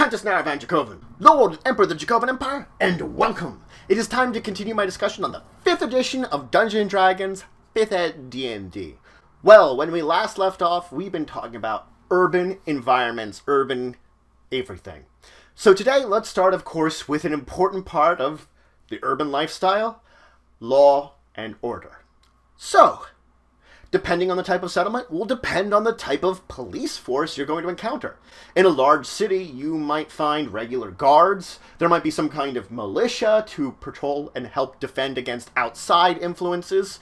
Apprentice now, Van Dracovin, Lord and Emperor of the Dracovin Empire, and welcome! It is time to continue my discussion on the 5th edition of Dungeons & Dragons 5th Ed D&D. Well, when we last left off, we've been talking about urban environments, urban everything. So today, let's start, of course, with an important part of the urban lifestyle, law and order. So, depending on the type of settlement will depend on the type of police force you're going to encounter. In a large city, you might find regular guards. There might be some kind of militia to patrol and help defend against outside influences.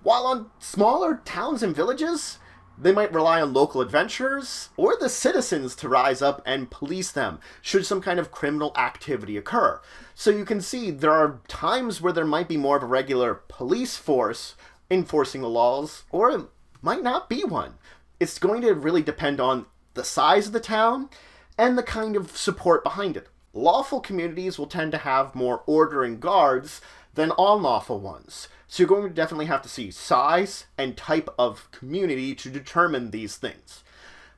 While on smaller towns and villages, they might rely on local adventurers or the citizens to rise up and police them should some kind of criminal activity occur. So you can see there are times where there might be more of a regular police force enforcing the laws, or it might not be one. It's going to really depend on the size of the town and the kind of support behind it. Lawful communities will tend to have more order and guards than unlawful ones. So you're going to definitely have to see size and type of community to determine these things.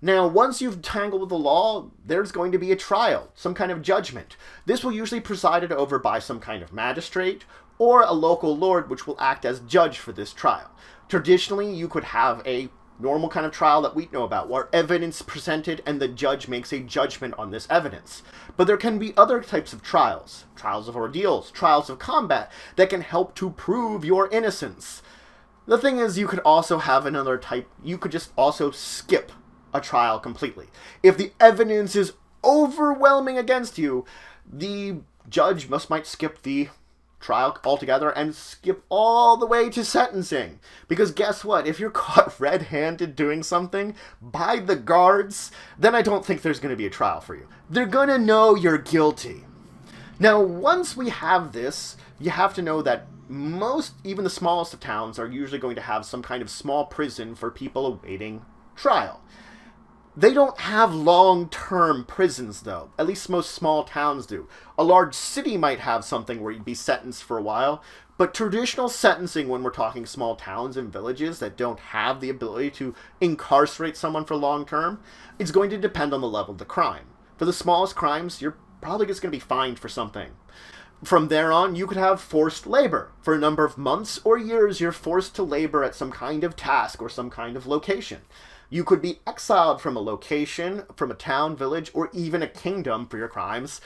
Now, once you've tangled with the law, there's going to be a trial, some kind of judgment. This will usually be presided over by some kind of magistrate or a local lord, which will act as judge for this trial. Traditionally, you could have a normal kind of trial that we know about, where evidence presented and the judge makes a judgment on this evidence. But there can be other types of trials of ordeals, trials of combat, that can help to prove your innocence. The thing is, you could also have another type, you could just also skip a trial completely. If the evidence is overwhelming against you, the judge might skip the trial altogether and skip all the way to sentencing. Because guess what? If you're caught red-handed doing something by the guards, then I don't think there's going to be a trial for you. They're going to know you're guilty. Now, once we have this, you have to know that most, even the smallest of towns, are usually going to have some kind of small prison for people awaiting trial. They don't have long-term prisons, though. At least most small towns do. A large city might have something where you'd be sentenced for a while, but traditional sentencing, when we're talking small towns and villages that don't have the ability to incarcerate someone for long-term, it's going to depend on the level of the crime. For the smallest crimes, you're probably just going to be fined for something. From there on, you could have forced labor. For a number of months or years, you're forced to labor at some kind of task or some kind of location. You could be exiled from a location, from a town, village, or even a kingdom for your crimes.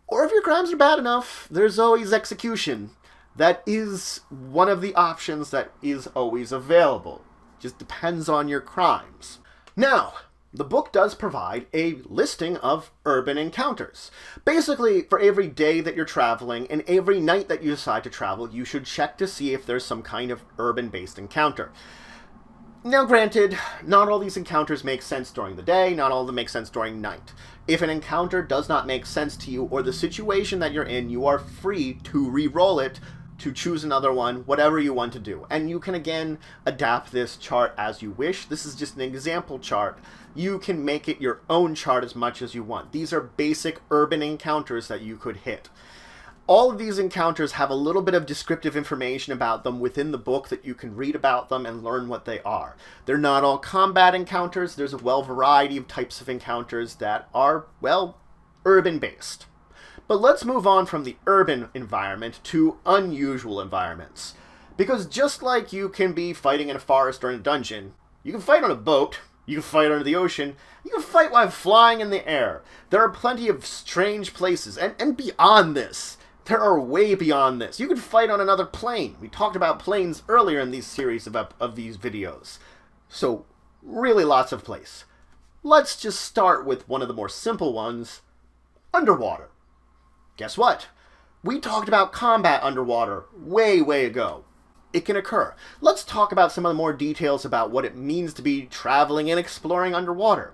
Or if your crimes are bad enough, there's always execution. That is one of the options that is always available. Just depends on your crimes. Now, the book does provide a listing of urban encounters. Basically, for every day that you're traveling and every night that you decide to travel, you should check to see if there's some kind of urban-based encounter. Now, granted, not all these encounters make sense during the day, not all of them make sense during night. If an encounter does not make sense to you or the situation that you're in, you are free to re-roll it, to choose another one, whatever you want to do. And you can, again, adapt this chart as you wish. This is just an example chart. You can make it your own chart as much as you want. These are basic urban encounters that you could hit. All of these encounters have a little bit of descriptive information about them within the book that you can read about them and learn what they are. They're not all combat encounters. There's a variety of types of encounters that are, urban-based. But let's move on from the urban environment to unusual environments. Because just like you can be fighting in a forest or in a dungeon, you can fight on a boat, you can fight under the ocean, you can fight while flying in the air. There are plenty of strange places, and beyond this. There are way beyond this. You can fight on another plane. We talked about planes earlier in these series of these videos. So, really lots of place. Let's just start with one of the more simple ones, underwater. Guess what? We talked about combat underwater way ago. It can occur. Let's talk about some of the more details about what it means to be traveling and exploring underwater.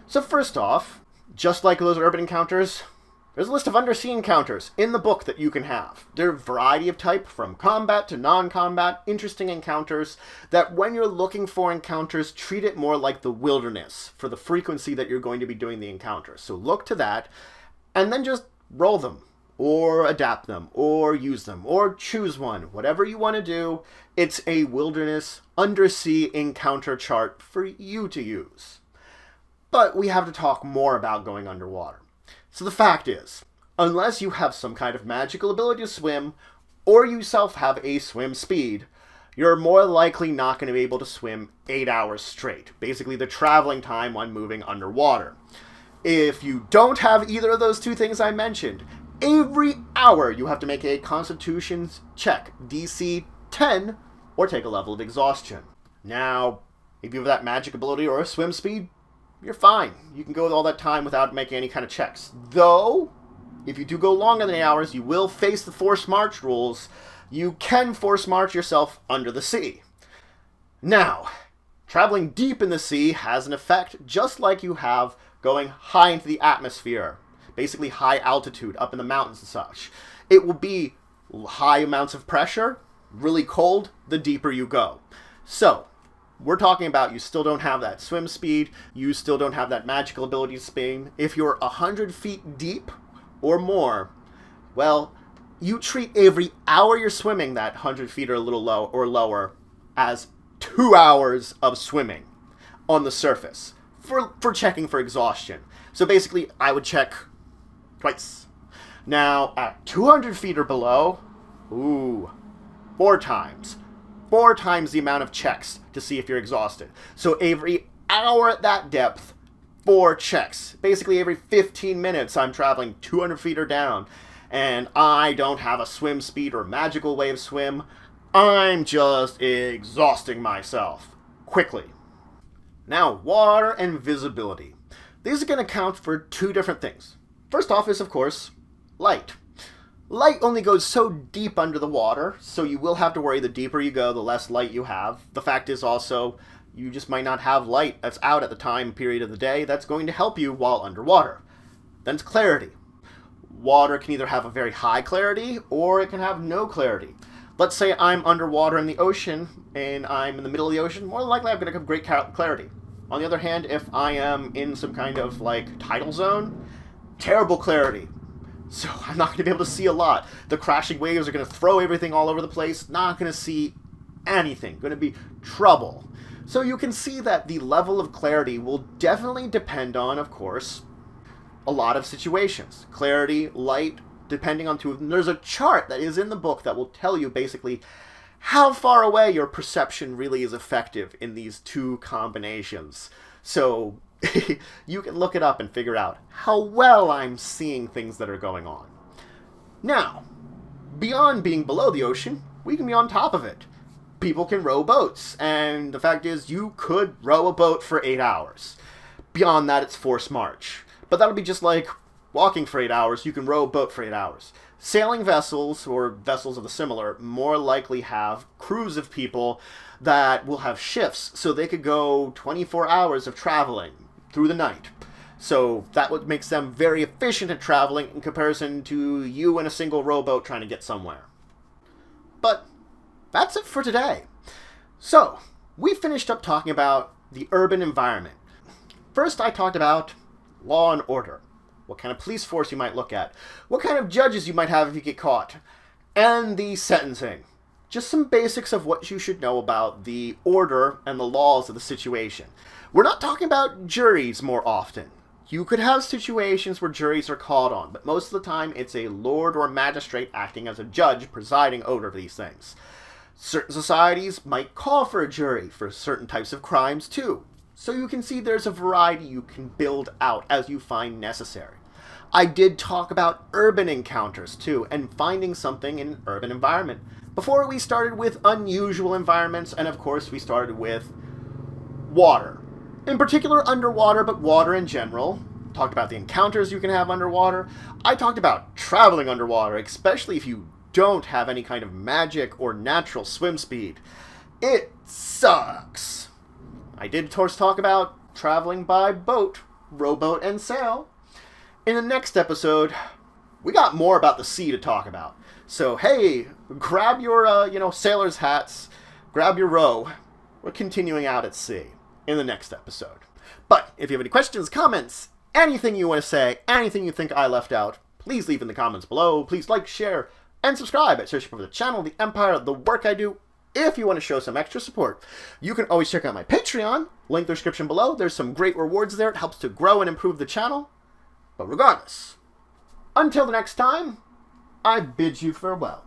So first off, just like those urban encounters, there's a list of undersea encounters in the book that you can have. There are a variety of type, from combat to non-combat, interesting encounters, that when you're looking for encounters, treat it more like the wilderness for the frequency that you're going to be doing the encounters. So look to that, and then just roll them, or adapt them, or use them, or choose one. Whatever you want to do, it's a wilderness undersea encounter chart for you to use. But we have to talk more about going underwater. So the fact is, unless you have some kind of magical ability to swim, or you yourself have a swim speed, you're more likely not going to be able to swim 8 hours straight. Basically the traveling time when moving underwater. If you don't have either of those two things I mentioned, every hour you have to make a Constitution check, DC 10, or take a level of exhaustion. Now, if you have that magic ability or a swim speed, you're fine. You can go with all that time without making any kind of checks. Though, if you do go longer than 8 hours, you will face the forced march rules. You can force march yourself under the sea. Now, traveling deep in the sea has an effect just like you have going high into the atmosphere. Basically high altitude, up in the mountains and such. It will be high amounts of pressure, really cold, the deeper you go. So, we're talking about you still don't have that swim speed, you still don't have that magical ability to swim. If you're 100 feet deep or more, well, you treat every hour you're swimming that 100 feet or a little low or lower as 2 hours of swimming on the surface for checking for exhaustion. So basically, I would check twice. Now, at 200 feet or below, 4 times. 4 times the amount of checks to see if you're exhausted. So every hour at that depth, 4 checks. Basically every 15 minutes I'm traveling 200 feet or down, and I don't have a swim speed or magical way of swim. I'm just exhausting myself quickly. Now, water and visibility. These are going to count for 2 different things. First off is, of course, light. Light only goes so deep under the water, so you will have to worry the deeper you go, the less light you have. The fact is also, you just might not have light that's out at the time period of the day that's going to help you while underwater. Then it's clarity. Water can either have a very high clarity, or it can have no clarity. Let's say I'm underwater in the ocean, and I'm in the middle of the ocean, more than likely I'm going to have great clarity. On the other hand, if I am in some kind of, tidal zone, terrible clarity. So I'm not going to be able to see a lot. The crashing waves are going to throw everything all over the place. Not going to see anything. Going to be trouble. So you can see that the level of clarity will definitely depend on, of course, a lot of situations. Clarity, light, depending on two of them. There's a chart that is in the book that will tell you basically how far away your perception really is effective in these 2 combinations. So you can look it up and figure out how well I'm seeing things that are going on. Now, beyond being below the ocean, we can be on top of it. People can row boats, and the fact is you could row a boat for 8 hours. Beyond that, it's forced march. But that'll be just like walking for 8 hours, you can row a boat for 8 hours. Sailing vessels, or vessels of the similar, more likely have crews of people that will have shifts, so they could go 24 hours of traveling through the night. So that what makes them very efficient at traveling in comparison to you in a single rowboat trying to get somewhere. But that's it for today. So, we finished up talking about the urban environment. First I talked about law and order. What kind of police force you might look at, what kind of judges you might have if you get caught, and the sentencing. Just some basics of what you should know about the order and the laws of the situation. We're not talking about juries more often. You could have situations where juries are called on, but most of the time it's a lord or magistrate acting as a judge presiding over these things. Certain societies might call for a jury for certain types of crimes too. So you can see there's a variety you can build out as you find necessary. I did talk about urban encounters too, and finding something in an urban environment. Before we started with unusual environments, and of course we started with water. In particular underwater, but water in general. Talked about the encounters you can have underwater. I talked about traveling underwater, especially if you don't have any kind of magic or natural swim speed. It sucks. I did, of course, talk about traveling by boat, rowboat, and sail. In the next episode, we got more about the sea to talk about. So, hey, grab your, sailor's hats, grab your row. We're continuing out at sea in the next episode. But if you have any questions, comments, anything you want to say, anything you think I left out, please leave in the comments below. Please like, share, and subscribe at searching for the channel, the empire, the work I do. If you want to show some extra support, you can always check out my Patreon. Link in the description below. There's some great rewards there. It helps to grow and improve the channel. But regardless, Until the next time, I bid you farewell.